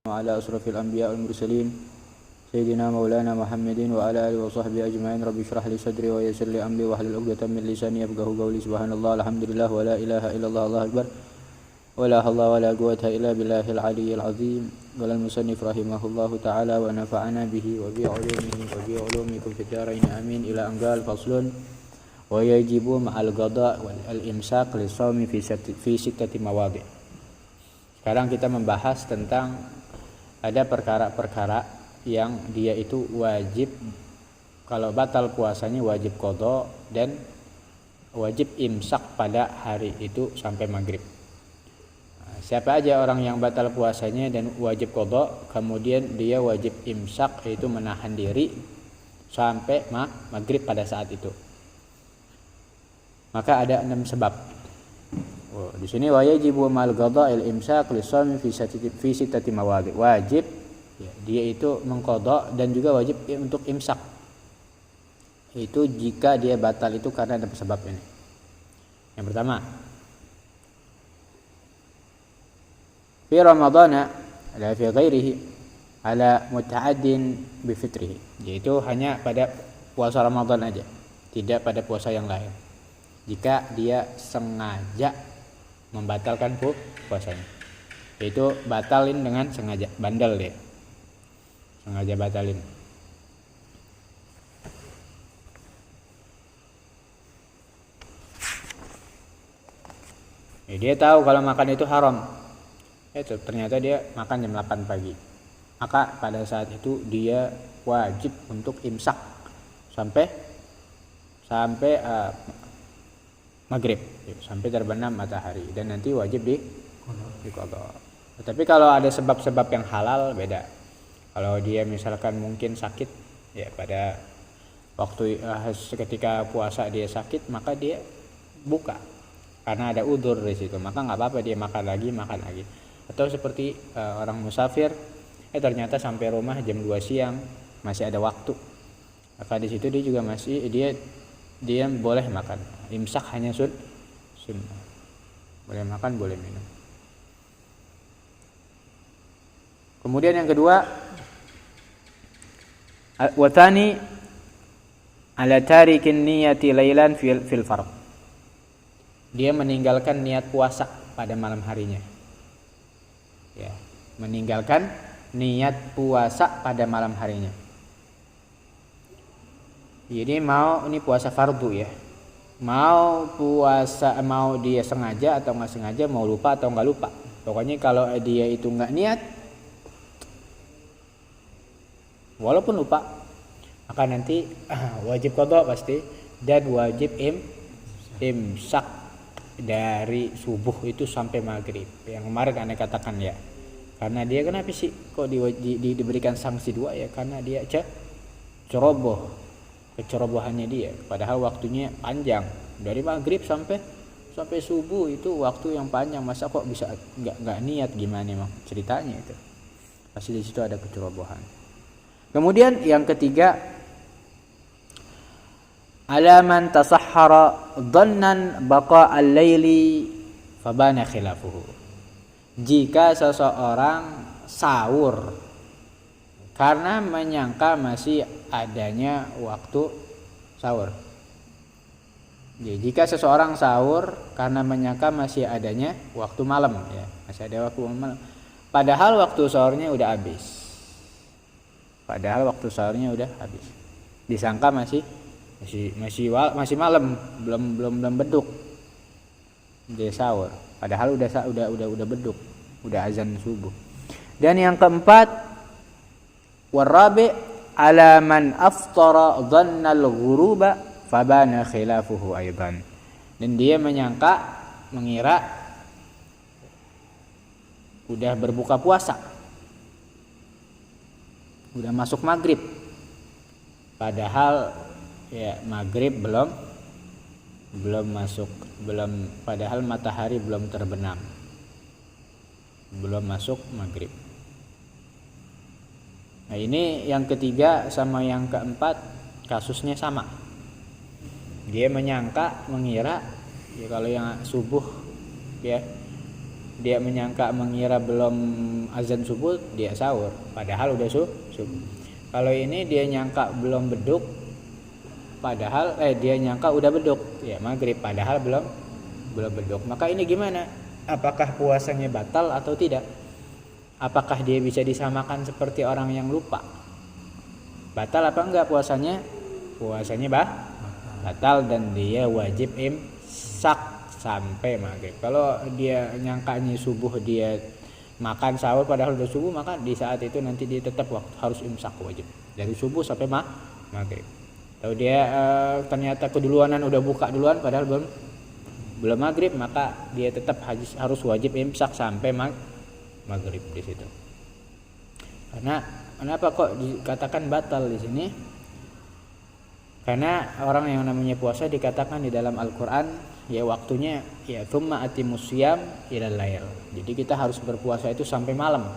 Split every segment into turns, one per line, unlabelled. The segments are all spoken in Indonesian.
وعلى أشرف الأنبياء والمرسلين سيدنا مولانا محمد وعلى آله وصحبه أجمعين. رب اشرح لي صدري ويسر لي أمري واحلل عقدة من لساني يفقهوا قولي. سبحان الله الحمد لله ولا إله إلا الله الله أكبر ولا حول ولا قوة إلا بالله العلي العظيم. قال المصنف رحمه الله تعالى ونفعنا به وبعلومه وبعلومكم في الدارين آمين. إلى أن قال فصل ويجب مع القضاء والإمساك للصوم في ستة مواضع. Sekarang kita membahas tentang ada perkara-perkara yang dia itu wajib, kalau batal puasanya wajib qada dan wajib imsak pada hari itu sampai maghrib. Siapa aja orang yang batal puasanya dan wajib qada, kemudian dia wajib imsak, yaitu menahan diri sampai maghrib pada saat itu. Maka ada 6 sebab. Di sini wajibu mal qada'il imsak lis-shaumi fi sittati mawadhi. Wajib ya, dia itu mengqada dan juga wajib untuk imsak. Itu jika dia batal itu karena ada sebab ini. Yang pertama, fi ramadhana la fi ghairihi ala muta'addin bi fitrihi, yaitu hanya pada puasa Ramadan aja, tidak pada puasa yang lain. Jika dia sengaja membatalkan puasanya, yaitu batalin dengan sengaja, bandel dia, sengaja batalin. Dia tahu kalau makan itu haram, ternyata dia makan jam 8 pagi, maka pada saat itu dia wajib untuk imsak sampai maghrib, sampai terbenam matahari, dan nanti wajib di qada. Tapi kalau ada sebab-sebab yang halal beda. Kalau dia misalkan mungkin sakit, ya pada waktu ketika puasa dia sakit, maka dia buka karena ada udzur di situ, maka nggak apa-apa dia makan lagi. Atau seperti orang musafir, ternyata sampai rumah jam 2 siang masih ada waktu, maka di situ dia juga masih dia boleh makan. Imsak hanya sunnah, boleh makan boleh minum. Kemudian yang kedua, watani ala tarikin niyati lailan fil fard. Dia meninggalkan niat puasa pada malam harinya. Ya, meninggalkan niat puasa pada malam harinya. Jadi ini puasa fardu ya. Mau puasa, mau dia sengaja atau nggak sengaja, mau lupa atau nggak lupa, pokoknya kalau dia itu nggak niat, walaupun lupa, maka nanti wajib qada pasti, dan wajib imsak dari subuh itu sampai maghrib. Yang kemarin Anda katakan ya, karena dia kenapa sih kok diberikan sanksi 2 ya, karena dia ceroboh. Kecerobohannya dia, padahal waktunya panjang, dari maghrib sampai subuh itu waktu yang panjang, masa kok bisa nggak niat, gimana emang ceritanya itu? Pasti di situ ada kecerobohan. Kemudian yang ketiga, alaman tasahhara dhannan baqa al-laili fabana khilafuhu. Jika seseorang sahur karena menyangka masih adanya waktu sahur. Jadi, jika seseorang sahur karena menyangka masih adanya waktu malam, ya, masih ada waktu malam, padahal waktu sahurnya udah habis. Disangka masih malam, belum beduk. Dia sahur, padahal udah beduk, udah azan subuh. Dan yang keempat, warabi ala man aftara dhannal ghuruba fabana khilafuhu aidan. Dan dia mengira udah berbuka puasa, udah masuk maghrib, padahal ya maghrib belum masuk, padahal matahari belum terbenam, belum masuk maghrib. Nah, ini yang ketiga sama yang keempat kasusnya sama. Dia mengira ya kalau yang subuh ya dia mengira belum azan subuh, dia sahur padahal udah subuh. Kalau ini dia nyangka belum beduk padahal dia nyangka udah beduk, ya maghrib padahal belum beduk. Maka ini gimana? Apakah puasanya batal atau tidak? Apakah dia bisa disamakan seperti orang yang lupa? Batal apa enggak puasanya? Puasanya batal dan dia wajib imsak sampai maghrib. Kalau dia nyangkanya subuh dia makan sahur padahal udah subuh, maka di saat itu nanti dia tetap harus imsak wajib dari subuh sampai maghrib. Kalau dia ternyata keduluanan udah buka duluan padahal belum maghrib, maka dia tetap harus wajib imsak sampai maghrib di situ. Karena kenapa kok dikatakan batal di sini? Karena orang yang namanya puasa dikatakan di dalam Al-Qur'an ya waktunya ya tsumma atimus syiyam ilal lail. Jadi kita harus berpuasa itu sampai malam.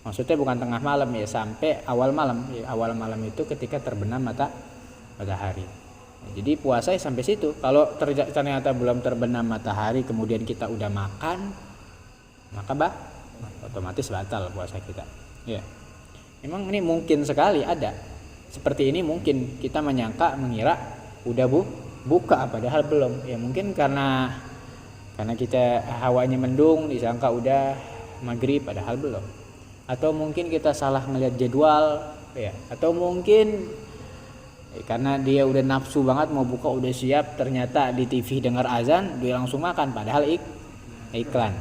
Maksudnya bukan tengah malam ya, sampai awal malam. Ya, awal malam itu ketika terbenam matahari. Nah, jadi puasa sampai situ. Kalau ternyata belum terbenam matahari kemudian kita udah makan, maka otomatis batal puasa kita. Ya. Memang ini mungkin sekali ada. Seperti ini mungkin kita mengira udah buka padahal belum. Ya mungkin karena kita hawanya mendung disangka udah maghrib padahal belum. Atau mungkin kita salah ngelihat jadwal ya. Atau mungkin karena dia udah nafsu banget mau buka, udah siap, ternyata di TV dengar azan dia langsung makan padahal iklan.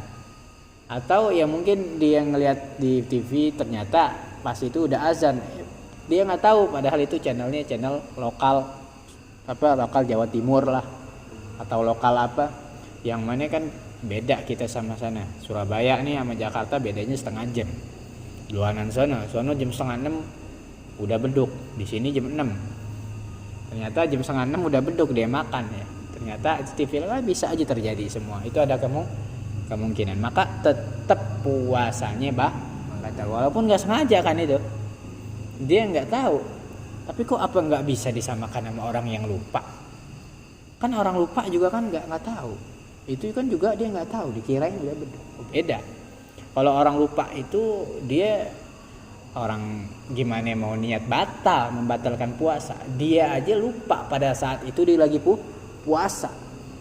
Atau ya mungkin dia ngelihat di TV ternyata pas itu udah azan, dia nggak tahu padahal itu channelnya channel lokal Jawa Timur lah atau lokal apa, yang mana kan beda kita sama sana. Surabaya nih sama Jakarta bedanya setengah jam. Luanan sono jam 5:30 udah beduk, di sini jam 6. Ternyata jam 5:30 udah beduk dia makan ya. Ternyata TV lah bisa aja terjadi semua. Itu ada kemungkinan. Maka tetap puasanya batal walaupun nggak sengaja kan itu. Dia nggak tahu. Tapi kok apa nggak bisa disamakan sama orang yang lupa? Kan orang lupa juga kan nggak tahu. Itu kan juga dia nggak tahu, dikirain udah beduk. Beda. Kalau orang lupa itu dia orang gimana mau niat membatalkan puasa, dia aja lupa pada saat itu dia lagi puasa,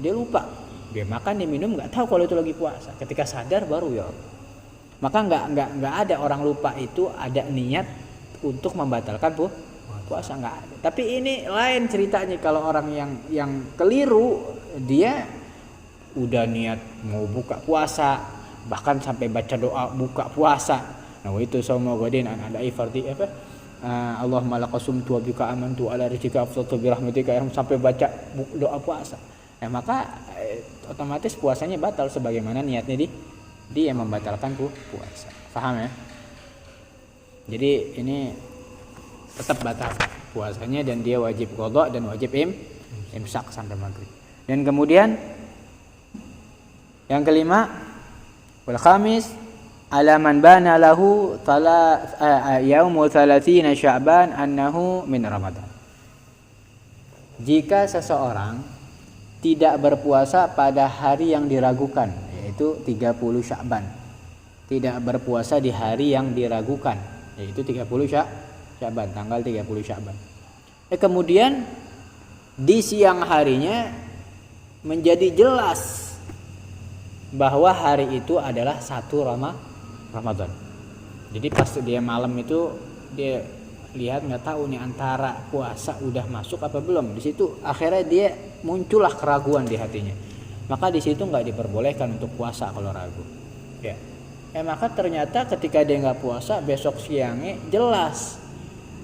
dia lupa, dia makan dia minum nggak tahu kalau itu lagi puasa, ketika sadar baru ya. Maka nggak ada orang lupa itu ada niat untuk membatalkan puasa, nggak ada. Tapi ini lain ceritanya kalau orang yang keliru, dia udah niat mau buka puasa bahkan sampai baca doa buka puasa. Nah itu sama godin ada ifardi Allahumma laqasumtu wa bika amantu ala rizqika afdatu bi rahmatika, yang sampai baca doa puasa. Nah maka otomatis puasanya batal sebagaimana niatnya dia membatalkan puasa. Paham ya? Jadi ini tetap batal puasanya dan dia wajib qadha dan wajib imsak sampai maghrib. Dan kemudian yang kelima, wal khamis ala man bana lahu yaumu 30 Sya'ban annahu min Ramadan. Jika seseorang tidak berpuasa pada hari yang diragukan, yaitu 30 Sya'ban. Tidak berpuasa di hari yang diragukan, yaitu 30 Sya'ban, tanggal 30 Sya'ban. Kemudian di siang harinya menjadi jelas bahwa hari itu adalah 1 Ramadan. Jadi pas dia malam itu dia lihat nggak tahu nih antara puasa udah masuk apa belum. Di situ akhirnya dia muncullah keraguan di hatinya. Maka di situ nggak diperbolehkan untuk puasa kalau ragu. Ya. Maka ternyata ketika dia nggak puasa besok siangnya jelas.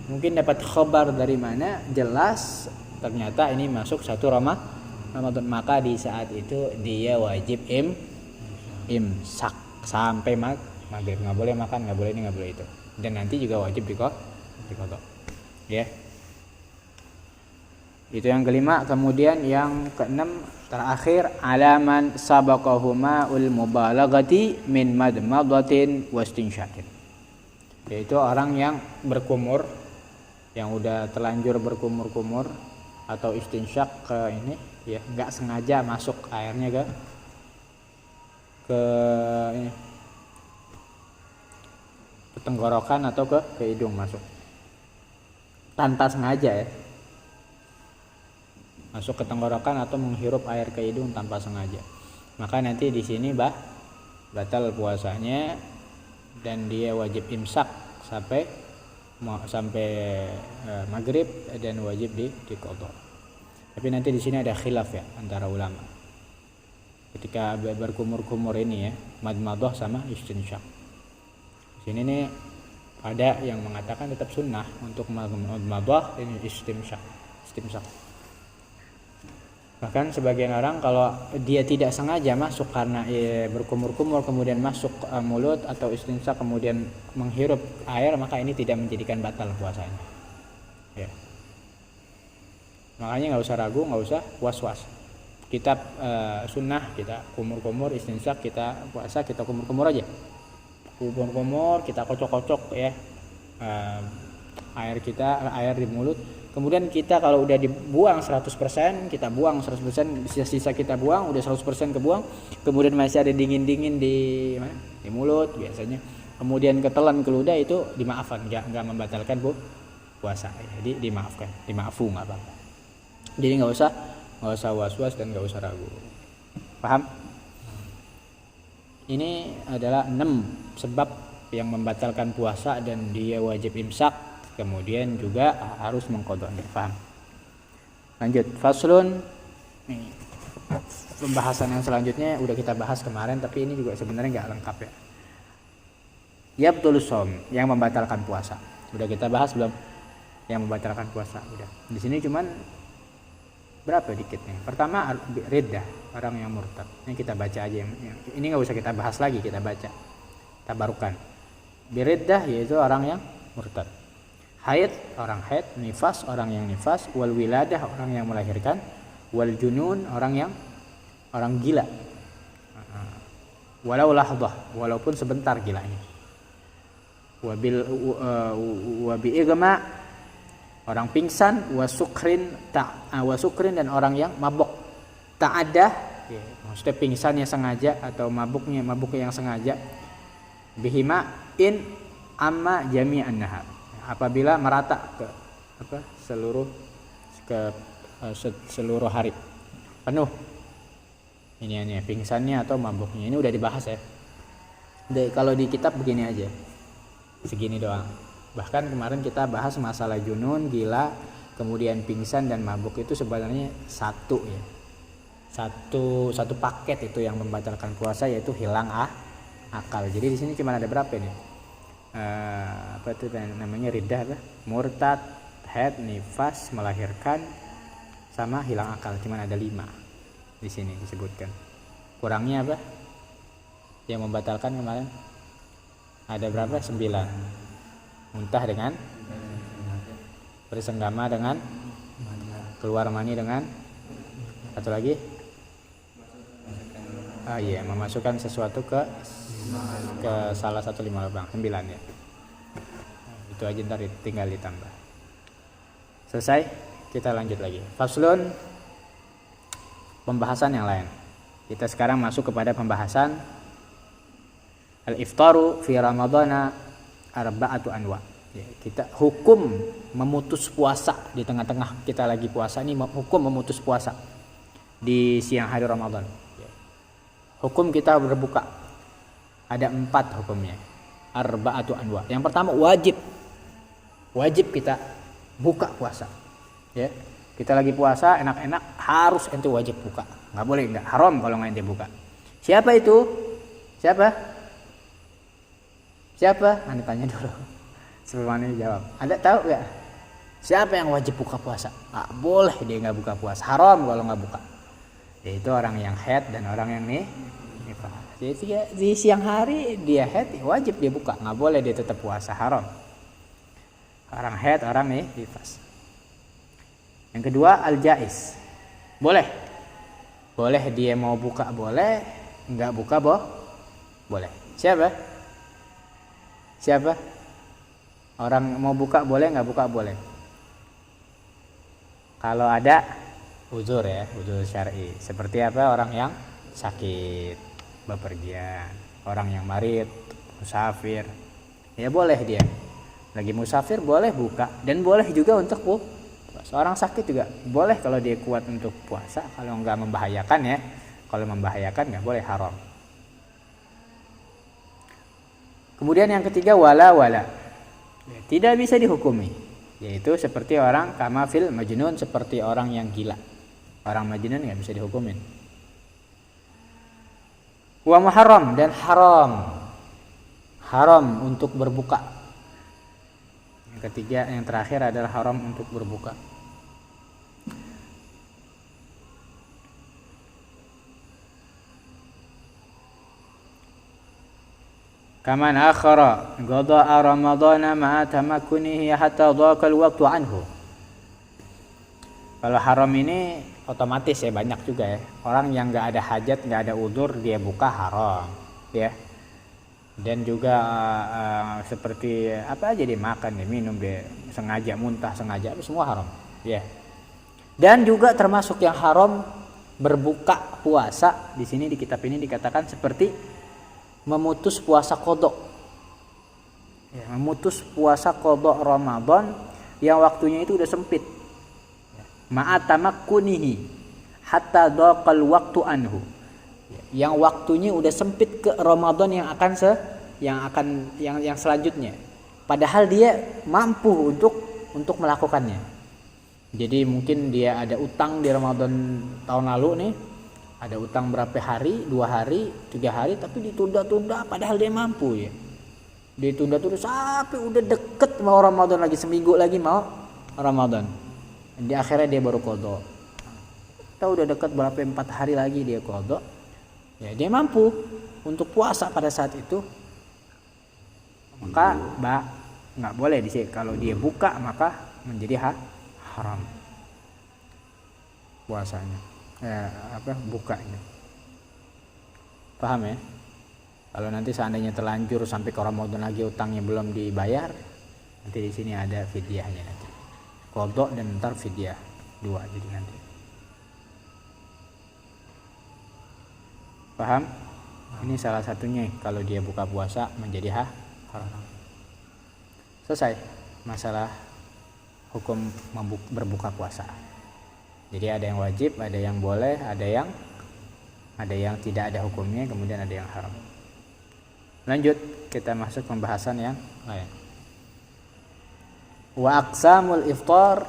Mungkin dapat kabar dari mana jelas ternyata ini masuk 1 Ramadan. Maka di saat itu dia wajib imsak sampai maghrib, nggak boleh makan, nggak boleh ini, nggak boleh itu, dan nanti juga wajib diqadha ya. Itu yang kelima. Kemudian yang keenam terakhir, alaman sabaqahuma ul mubalaghati min madmadatin wastinsyaqin, yaitu orang yang berkumur, yang udah terlanjur berkumur-kumur atau istinsyak ke ini ya, nggak sengaja masuk airnya ke tenggorokan atau ke hidung masuk tanpa sengaja ya, masuk ke tenggorokan atau menghirup air ke hidung tanpa sengaja, maka nanti di sini batal puasanya dan dia wajib imsak sampai maghrib dan wajib diqadha. Tapi nanti di sini ada khilaf ya antara ulama ketika berkumur-kumur ini ya, madmadah sama istinsyak. Di sini nih ada yang mengatakan tetap sunnah untuk madmadah dan istimsyak. Bahkan sebagian orang kalau dia tidak sengaja masuk karena berkumur-kumur kemudian masuk mulut atau istinsak kemudian menghirup air, maka ini tidak menjadikan batal puasanya. Ya. Makanya nggak usah ragu, nggak usah was-was. Kita sunnah kita kumur-kumur istinsak, kita puasa kita kumur-kumur aja. Kumur-kumur kita kocok-kocok ya air di mulut. Kemudian kita kalau udah dibuang 100%, kita buang 100%, sisa-sisa kita buang, udah 100% kebuang. Kemudian masih ada dingin-dingin di mulut biasanya. Kemudian ketelan ke ludah, itu dimaafkan, enggak membatalkan puasa. Jadi dimaafu enggak apa-apa. Jadi enggak usah was-was dan enggak usah ragu. Paham? Ini adalah 6 sebab yang membatalkan puasa dan dia wajib imsak. Kemudian juga harus mengqadhanya. Paham? Lanjut, faslun. Nih, pembahasan yang selanjutnya udah kita bahas kemarin, tapi ini juga sebenarnya nggak lengkap ya. Yabtulus shaum, yang membatalkan puasa. Udah kita bahas belum? Yang membatalkan puasa udah. Di sini cuman berapa dikit nih. Pertama riddah, orang yang murtad. Ini kita baca aja ini nggak usah kita bahas lagi, kita baca. Tabarukan. Biriddah yaitu orang yang murtad. Haid, orang haid, nifas, orang yang nifas, wal wiladah, orang yang melahirkan, wal junun, orang gila. Walau lahdah, walaupun sebentar gilanya. Wabi igma, orang pingsan, wasukrin dan orang yang mabuk. Ta'addah, ya, maksudnya pingsannya sengaja atau mabuknya yang sengaja. Bihima in amma jami'an nahar. Apabila merata ke seluruh hari penuh ini pingsannya atau mabuknya, ini udah dibahas ya. Kalau di kitab begini aja, segini doang. Bahkan kemarin kita bahas masalah junun, gila, kemudian pingsan dan mabuk itu sebenarnya satu paket itu yang membatalkan puasa, yaitu hilang akal. Jadi di sini cuma ada berapa nih? Apa itu namanya, riddah, murtad, haid, nifas, melahirkan, sama hilang akal. Cuma ada 5 di sini disebutkan. Kurangnya apa? Yang membatalkan kemarin ada berapa? 9. Muntah dengan bersenggama dengan keluar mani dengan satu lagi. Memasukkan sesuatu ke salah satu 5 lubang, 9 ya. Itu aja, ntar tinggal ditambah. Selesai, kita lanjut lagi. Faslun, pembahasan yang lain. Kita sekarang masuk kepada pembahasan al-iftaru fi ramadhana arba'atu anwa. Ya, kita hukum memutus puasa di tengah-tengah kita lagi puasa ini, hukum memutus puasa di siang hari Ramadan. Ya. Hukum kita berbuka. Ada 4 hukumnya. Arba'atu anwa. Yang pertama wajib kita buka puasa. Ya. Kita lagi puasa enak-enak, harus ente wajib buka. Enggak boleh, enggak haram kalau enggak ente buka. Siapa itu? Siapa? Anda tanya dulu. Sebelum Anda jawab. Anda tahu enggak? Siapa yang wajib buka puasa? Enggak boleh dia enggak buka puasa. Haram kalau enggak buka. Yaitu orang yang haid dan orang yang nifas. Jadi di siang hari dia haid, wajib dia buka, nggak boleh dia tetap puasa, haram. Orang haid, orang nifas. Yang kedua al-jaiz, boleh dia mau buka boleh, nggak buka boleh. Siapa? Orang mau buka boleh, nggak buka boleh. Kalau ada uzur ya, uzur syar'i. Seperti apa? Orang yang sakit. bepergian. Orang yang marid, musafir, ya boleh dia. Lagi musafir boleh buka dan boleh juga untuk puasa. Orang sakit juga boleh kalau dia kuat untuk puasa, kalau nggak membahayakan ya. Kalau membahayakan nggak boleh, haram. Kemudian yang ketiga wala. Tidak bisa dihukumi, yaitu seperti orang kamafil majnun, seperti orang yang gila. Orang majnun nggak bisa dihukumin. Wa muharram, dan haram untuk berbuka. Yang ketiga, yang terakhir adalah haram untuk berbuka. Kaman akhara qada'a ramadhana ma'a tamakkunihi hatta dhaqa al-waqtu anhu. Kalau haram ini otomatis ya, banyak juga ya. Orang yang enggak ada hajat, enggak ada udzur, dia buka haram, ya. Dan juga seperti apa aja dia makan, dia minum, dia sengaja muntah, sengaja, semua haram, ya. Dan juga termasuk yang haram berbuka puasa. Di sini di kitab ini dikatakan seperti memutus puasa qada. Ya, memutus puasa qada Ramadan yang waktunya itu udah sempit. Ma'atamakkunihi hatta dhaqal waktu anhu. Yang waktunya udah sempit ke Ramadan yang selanjutnya. Padahal dia mampu untuk melakukannya. Jadi mungkin dia ada utang di Ramadan tahun lalu nih. Ada utang berapa hari, 2 hari, 3 hari, tapi ditunda-tunda padahal dia mampu ya. Ditunda-tunda sampai udah deket mau Ramadan lagi, seminggu lagi mau Ramadan. Di akhirnya dia baru qada. Kita udah deket berapa 4 hari lagi dia qada. Ya, dia mampu untuk puasa pada saat itu. Maka nggak boleh di sini. Kalau dia buka maka menjadi haram puasanya. Bukanya. Paham ya? Kalau nanti seandainya terlanjur sampai ke Ramadan lagi utangnya belum dibayar, nanti di sini ada fidyahnya nanti. Qada dan ntar fidyah 2 jadi nanti. Paham? Ini salah satunya kalau dia buka puasa menjadi haram. Selesai masalah hukum berbuka puasa. Jadi ada yang wajib, ada yang boleh, ada yang tidak ada hukumnya, kemudian ada yang haram. Lanjut, kita masuk pembahasan yang lain. Wa aqsamul iftar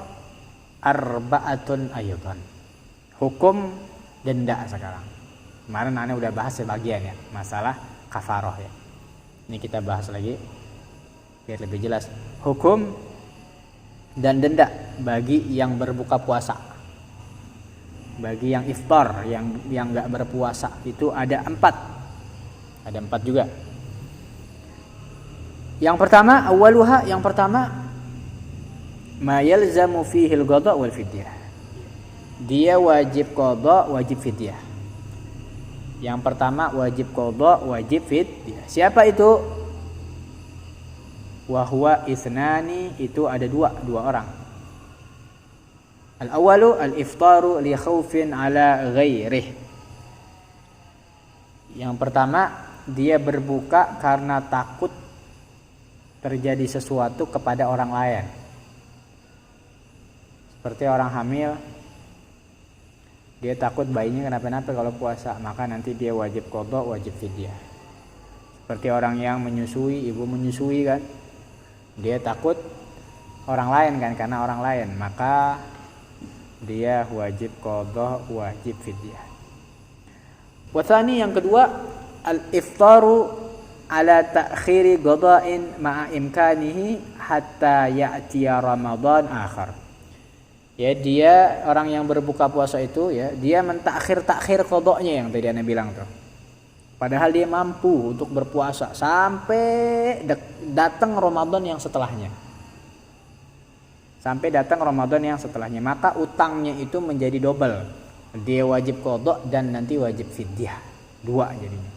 arba'atun aydan. Hukum denda sekarang. Kemarin Anda udah bahas sebagian ya, masalah kafaroh ya. Ini kita bahas lagi biar lebih jelas. Hukum dan denda bagi yang berbuka puasa. Bagi yang iftar, yang enggak berpuasa itu ada 4. Ada 4 juga. Yang pertama, yang pertama ma yalzamu fihi al-qada wal fidyah. Dia wajib qada, wajib fidyah. Yang pertama wajib qada, wajib fidyah. Siapa itu? Wa huwa isnani, itu ada dua orang. Al-awwalu al-iftaru li khaufin ala ghairih. Yang pertama, dia berbuka karena takut terjadi sesuatu kepada orang lain. Seperti orang hamil, dia takut bayinya kenapa-napa kalau puasa, maka nanti dia wajib qada, wajib fidyah. Seperti orang yang menyusui, ibu menyusui kan, dia takut orang lain kan, karena orang lain, maka dia wajib qada, wajib fidyah. Wathani, yang kedua, al-iftaru ala ta'khiri qada'in ma'a imkanihi hatta ya'tiya Ramadan akhar. Ya, dia orang yang berbuka puasa itu ya, dia mentakhir qada'nya yang tadi Anda bilang tuh. Padahal dia mampu untuk berpuasa sampai datang Ramadan yang setelahnya. Sampai datang Ramadan yang setelahnya, maka utangnya itu menjadi double. Dia wajib qada dan nanti wajib fidyah. 2 jadinya.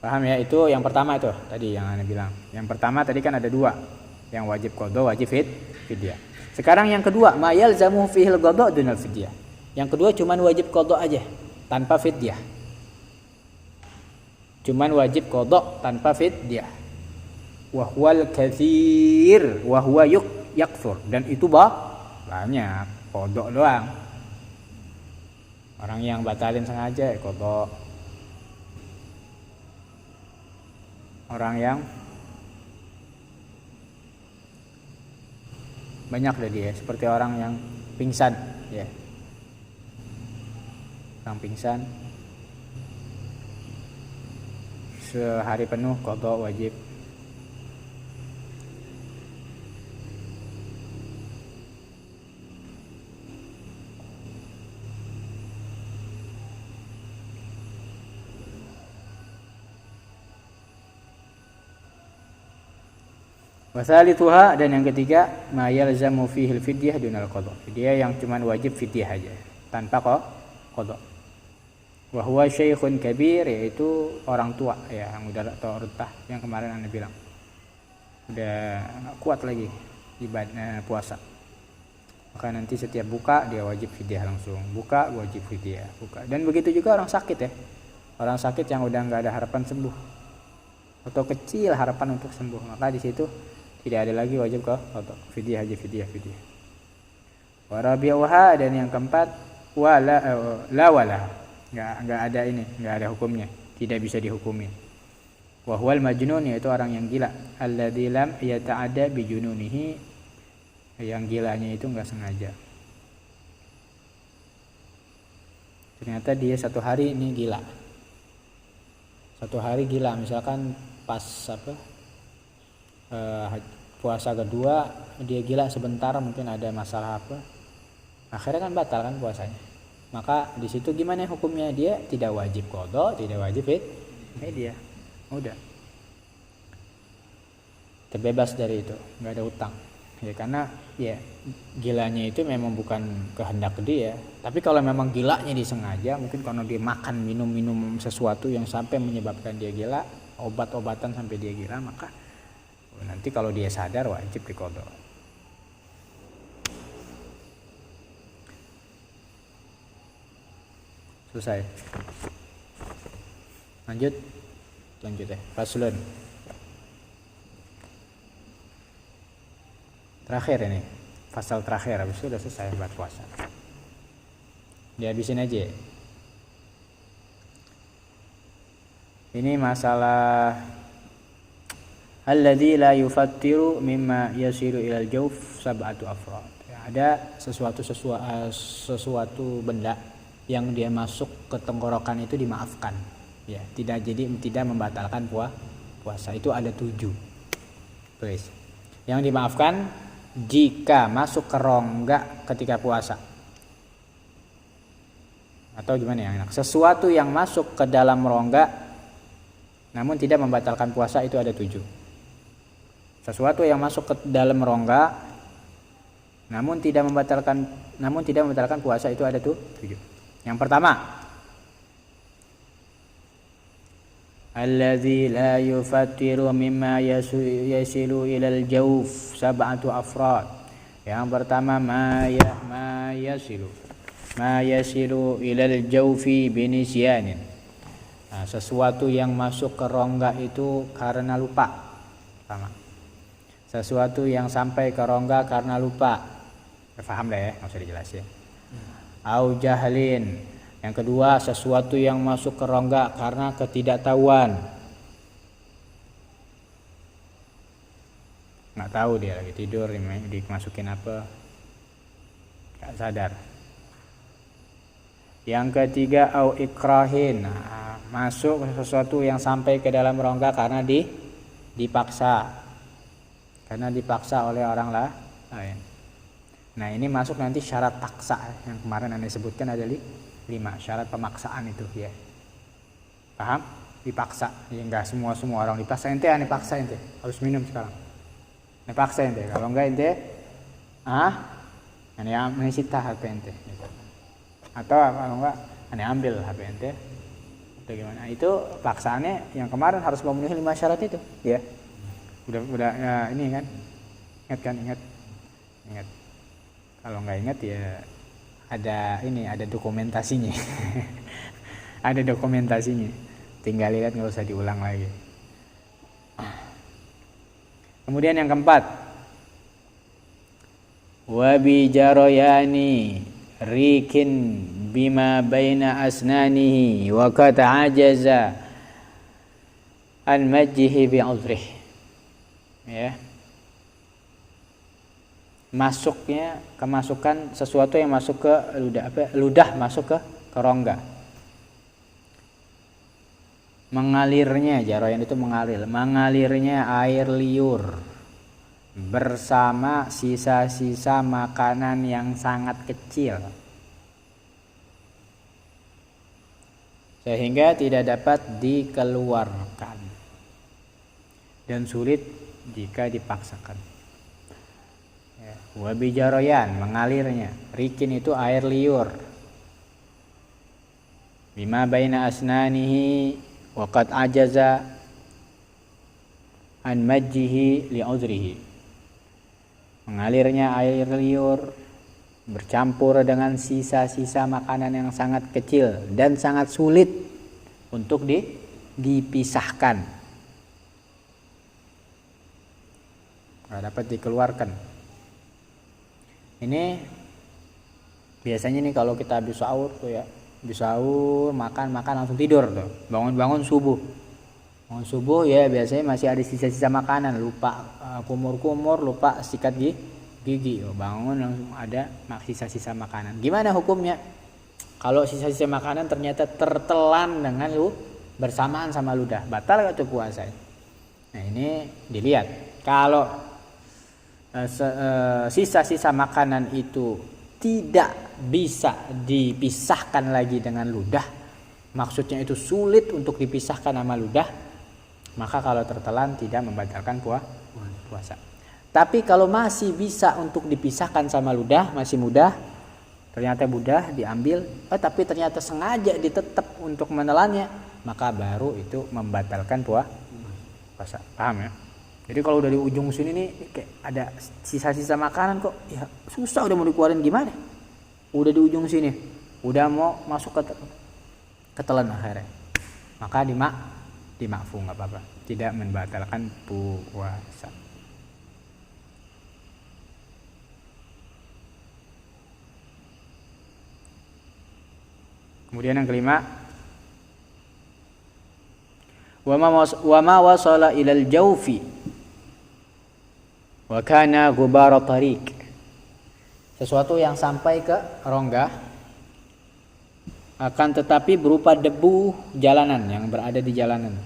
Paham ya? Itu yang pertama itu tadi yang Anda bilang. Yang pertama tadi kan ada 2. Yang wajib qada, wajib fidyah. Sekarang yang kedua, ma yalzamu fihil qada dunal fidyah. Yang kedua cuman wajib qada aja tanpa fidyah. Cuman wajib qada tanpa fidyah. Wa huwal katsir wa huwa yakfur, dan itu banyak, qada doang. Orang yang batalin sengaja qada. Orang yang banyak dari dia, seperti orang yang pingsan, ya. Orang pingsan sehari penuh qada wajib. Wasalithuha, dan yang ketiga ma yalzamu fihil fidyah dunal qada. Dia yang cuman wajib fidyah aja tanpa qada. Wa huwa syaikhun kabir, yaitu orang tua ya, yang udah atau rentah, yang kemarin Anda bilang. Udah kuat lagi ibadah puasa. Maka nanti setiap buka dia wajib fidyah langsung. Buka wajib fidyah, buka. Dan begitu juga orang sakit ya. Orang sakit yang udah enggak ada harapan sembuh atau kecil harapan untuk sembuh, maka di situ tidak ada lagi wajib qada, fidyah aja, fidyah. Wa rabi'uha, dan yang keempat wala enggak ada ini, enggak ada hukumnya, tidak bisa dihukumi. Wa huwal majnun, yaitu orang yang gila, alladzi lam yata'adda bi jununihi, yang gilanya itu enggak sengaja. Ternyata dia satu hari ini gila. Satu hari gila, misalkan pas puasa kedua dia gila sebentar, mungkin ada masalah apa, akhirnya kan batal kan puasanya. Maka di situ gimana hukumnya? Dia tidak wajib qada, tidak wajib fidyah, udah terbebas dari itu, nggak ada utang ya, karena ya gilanya itu memang bukan kehendak dia. Tapi kalau memang gilanya disengaja, mungkin karena dia makan minum sesuatu yang sampai menyebabkan dia gila, obat-obatan sampai dia gila, maka nanti kalau dia sadar wajib diqada. Selesai. Lanjut ya. Faslun. Terakhir ini, pasal terakhir, habis itu udah selesai buat puasa. Dihabisin aja. Ini masalah alladzi la yufattiru mimma yasiru ilal jawf sab'atu afrad. Ada sesuatu benda yang dia masuk ke tenggorokan itu dimaafkan. Ya, tidak membatalkan puasa. Itu ada 7. Tulis. Yang dimaafkan jika masuk ke rongga ketika puasa. Atau gimana yang enak? Sesuatu yang masuk ke dalam rongga namun tidak membatalkan puasa, itu ada 7. Sesuatu yang masuk ke dalam rongga namun tidak membatalkan puasa, itu ada 7. Yang pertama, alladzi la yufattiru mimma yasilu ilal jawf sab'atu afrad. Yang pertama ma yasilu ilal jawfi binisyanin. Nah, sesuatu yang masuk ke rongga itu karena lupa. Pertama, sesuatu yang sampai ke rongga karena lupa. Paham dah ya, nggak usah dijelasin. Au jahlin. Yang kedua, sesuatu yang masuk ke rongga karena ketidaktahuan. Nggak tahu, dia lagi tidur dimasukin apa, nggak sadar. Yang ketiga, au ikrahin. Nah, masuk sesuatu yang sampai ke dalam rongga karena dipaksa. Karena dipaksa oleh orang lain. Nah, ini masuk nanti syarat paksa yang kemarin Anda sebutkan ada 5 syarat pemaksaan itu ya. Paham? Dipaksa. Ya enggak semua orang dipaksa. Ente paksa ente harus minum sekarang. Paksa ente. Kalau enggak ente ane sita HP ente. Atau kalau enggak ane ambil HP ente. Atau gimana? Itu paksaannya yang kemarin harus memenuhi 5 syarat itu, ya. Udah ya, ini kan. Ingat kan? Ingat. Kalau nggak ingat ya ada dokumentasinya. Ada dokumentasinya. Tinggal lihat, nggak usah diulang lagi. Kemudian yang keempat, wa bi jarayani rikin bima baina asnanihi wa qad ajaza an majjihi bi uzrih. Ya. Kemasukan sesuatu yang masuk ke ludah masuk ke rongga. Mengalirnya, jarayan itu mengalirnya air liur bersama sisa-sisa makanan yang sangat kecil, sehingga tidak dapat dikeluarkan dan sulit jika dipaksakan. Wabijarayan, mengalirnya. Rikin itu air liur. Bima baina asnanihi wa qad ajaza an majjihi li uzrihi. Mengalirnya air liur bercampur dengan sisa-sisa makanan yang sangat kecil dan sangat sulit untuk dipisahkan. Nggak dapat dikeluarkan. Ini biasanya nih kalau kita habis sahur tuh ya, habis sahur makan langsung tidur tuh, bangun bangun subuh ya, biasanya masih ada sisa-sisa makanan, lupa kumur-kumur, lupa sikat gigi, bangun langsung ada sisa-sisa makanan. Gimana hukumnya kalau sisa-sisa makanan ternyata tertelan dengan bersamaan sama ludah, batal gak tuh puasa? Nah ini dilihat, kalau sisa-sisa makanan itu tidak bisa dipisahkan lagi dengan ludah, maksudnya itu sulit untuk dipisahkan sama ludah, maka kalau tertelan tidak membatalkan puasa. Tapi kalau masih bisa untuk dipisahkan sama ludah, masih mudah, ternyata mudah diambil, tapi ternyata sengaja ditetep untuk menelannya, maka baru itu membatalkan puasa. Paham ya? Jadi kalau dari ujung sini nih kayak ada sisa-sisa makanan kok ya susah, udah mau dikeluarin gimana? Udah di ujung sini, udah mau masuk ke telan akhirnya. Maka dimakfu, nggak apa-apa, tidak membatalkan puasa. Kemudian yang kelima, wa ma wasala ilal jawfi wa kana ghubara tariq. Sesuatu yang sampai ke rongga akan tetapi berupa debu jalanan yang berada di jalanan.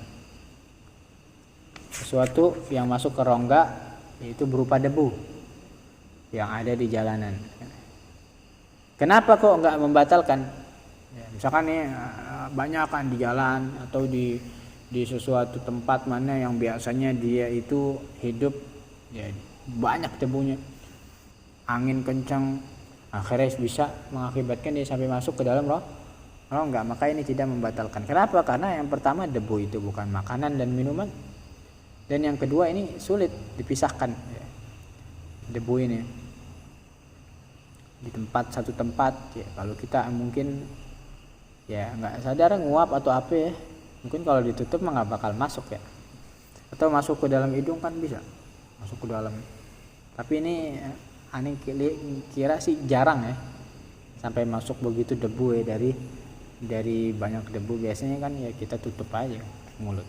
Sesuatu yang masuk ke rongga itu berupa debu yang ada di jalanan. Kenapa kok enggak membatalkan? Ya, misalkan nih banyak kan di jalan atau di sesuatu tempat mana yang biasanya dia itu hidup ya, banyak debunya, angin kencang, akhirnya bisa mengakibatkan dia sampai masuk ke dalam rongga, maka ini tidak membatalkan. Kenapa? Karena yang pertama debu itu bukan makanan dan minuman, dan yang kedua ini sulit dipisahkan ya, debu ini di satu tempat ya. Kalau kita mungkin ya nggak sadar nguap atau apa ya, mungkin kalau ditutup mah nggak bakal masuk ya, atau masuk ke dalam hidung kan bisa masuk ke dalam. Tapi ini aneh kira sih jarang ya sampai masuk begitu debu ya, dari banyak debu biasanya kan ya kita tutup aja mulut.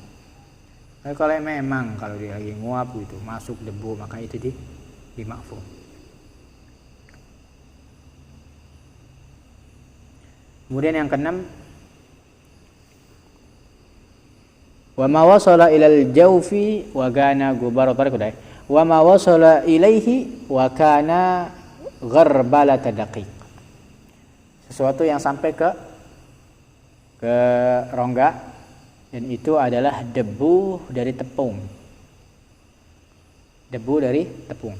Nah, kalau memang kalau dia lagi nguap gitu masuk debu, maka itu dimakfu. Kemudian yang keenam, wa ma wasala ilal jawfi wa kana gubar tariq, wa ma wasala ilaihi wa kana gharbalat daqiq. Sesuatu yang sampai ke rongga dan itu adalah debu dari tepung. Debu dari tepung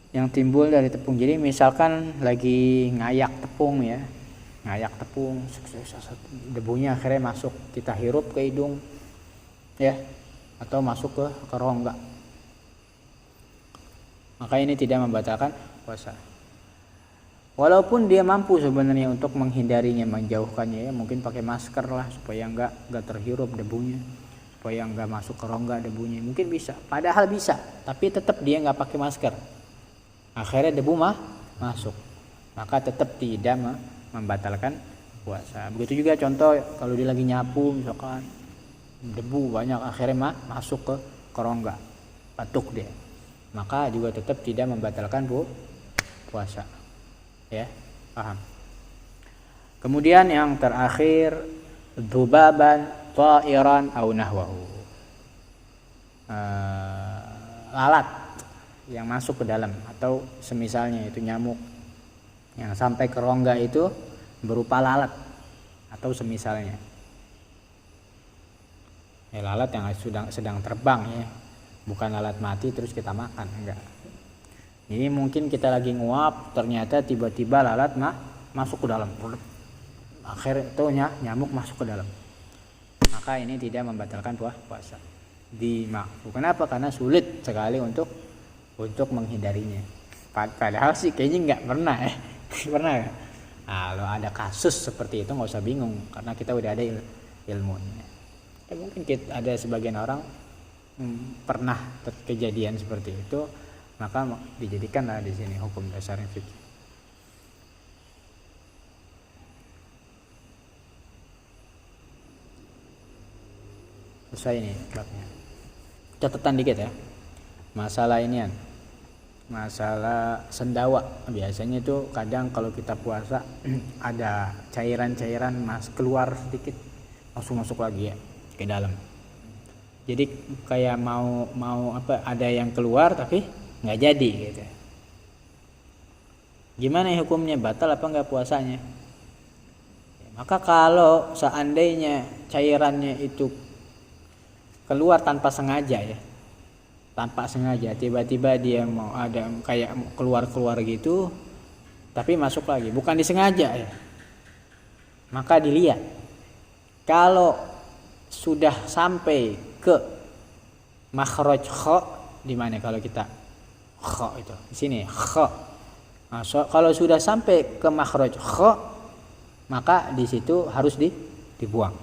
yang timbul dari tepung. Jadi misalkan lagi ngayak tepung ya, debunya akhirnya masuk, kita hirup ke hidung ya, atau masuk ke rongga. Maka ini tidak membatalkan puasa. Walaupun dia mampu sebenarnya untuk menghindarinya, menjauhkannya ya, mungkin pakai masker lah supaya enggak terhirup debunya, supaya enggak masuk ke rongga debunya, mungkin bisa. Padahal bisa, tapi tetap dia enggak pakai masker. Akhirnya debu masuk. Maka tetap tidak membatalkan puasa. Begitu juga contoh kalau dia lagi nyapu misalkan debu banyak akhirnya masuk ke rongga, batuk dia. Maka juga tetap tidak membatalkan puasa. Ya, paham. Kemudian yang terakhir, dzubaban ta'iran au nahwahu. Lalat yang masuk ke dalam atau semisalnya itu nyamuk yang sampai ke rongga itu berupa lalat atau semisalnya. Ya, lalat yang sedang terbang ya. Bukan lalat mati terus kita makan, enggak. Ini mungkin kita lagi nguap, ternyata tiba-tiba lalat masuk ke dalam. Akhirnya itu nyamuk masuk ke dalam. Maka ini tidak membatalkan puasa. Dimaksud. Kenapa? Karena sulit sekali untuk menghindarinya. Padahal sih kayaknya nggak pernah ya. Pernah ya? Kalau ada kasus seperti itu nggak usah bingung, karena kita udah ada ilmunya. Ya, mungkin ada sebagian orang pernah kejadian seperti itu, maka dijadikanlah di sini hukum dasarnya fikih. Selesai ini babnya. Catatan dikit ya. Masalah inian. Masalah sendawa. Biasanya itu kadang kalau kita puasa ada cairan-cairan keluar sedikit langsung masuk lagi ya ke dalam. Jadi kayak mau ada yang keluar tapi nggak jadi gitu. Gimana hukumnya, batal apa nggak puasanya? Maka kalau seandainya cairannya itu keluar tanpa sengaja ya, tiba-tiba dia mau ada kayak keluar gitu, tapi masuk lagi, bukan disengaja ya, maka dilihat. Kalau sudah sampai ke makhraj kha, di mana kalau kita kha itu di sini kha. Nah, kalau sudah sampai ke makhraj kha, maka di situ harus dibuang.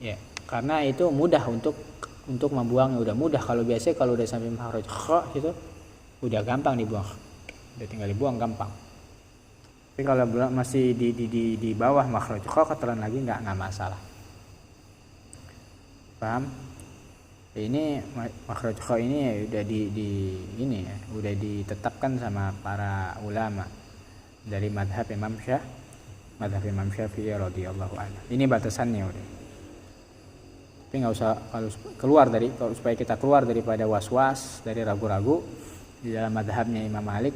Ya, karena itu mudah untuk membuangnya, udah mudah. Kalau biasa kalau udah sampai makhraj kha itu udah gampang dibuang. Udah tinggal dibuang gampang. Tapi kalau masih di bawah makhraj kha ketelan lagi enggak masalah. Paham? Ini makhraj kha ini udah udah ditetapkan sama para ulama dari madhab Imam Syafi'i radhiyallahu anhu. Ini batasannya udah. Tapi nggak usah kalau supaya kita keluar daripada was-was, dari ragu-ragu di dalam madhabnya Imam Malik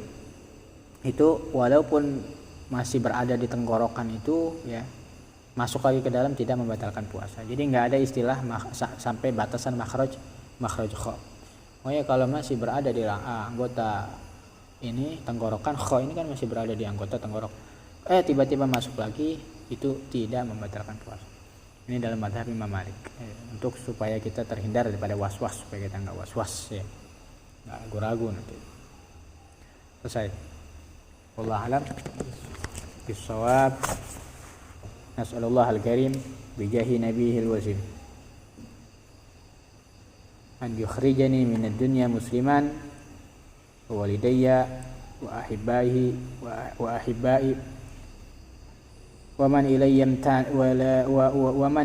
itu, walaupun masih berada di tenggorokan itu ya, masuk lagi ke dalam tidak membatalkan puasa. Jadi nggak ada istilah sampai batasan makhraj kha. Oh ya, kalau masih berada di anggota ini tenggorokan, kha ini kan masih berada di anggota tenggorok, tiba-tiba masuk lagi, itu tidak membatalkan puasa. Ini dalam mazhab Imam Malik. Untuk supaya kita terhindar daripada was-was, supaya kita nggak was-was ya, nggak ragu-ragu nanti. Selesai. Wallahu a'lam bis-shawab. Nas'alullah al-karim bijahi nabiyil wazim an yukhrijani minad dunya musliman wa walidayya wa ahibaihi wa ahibbai wa man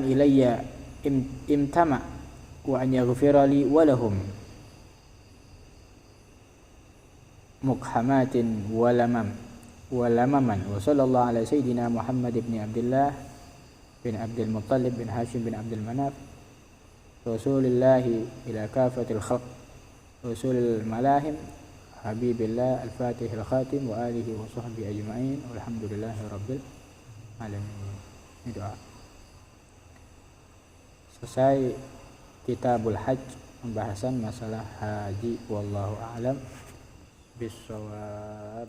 ilayya imtama wa an yaghfira li wa lahum mukhamatin wa lamaman wa sallallahu ala sayyidina Muhammad ibn Abdullah bin Abdul Muttalib bin Hashim bin Abdul Manaf Rasulillahi ila kafatil khalq Rasulil malahim Habibillah al-Fatihil khatim wa alihi wa sahbihi ajma'in walhamdulillahi rabbil alamin. Ini doa. Selesai Kitabul Hajj, pembahasan masalah haji. Wallahu a'lam bis-shawab.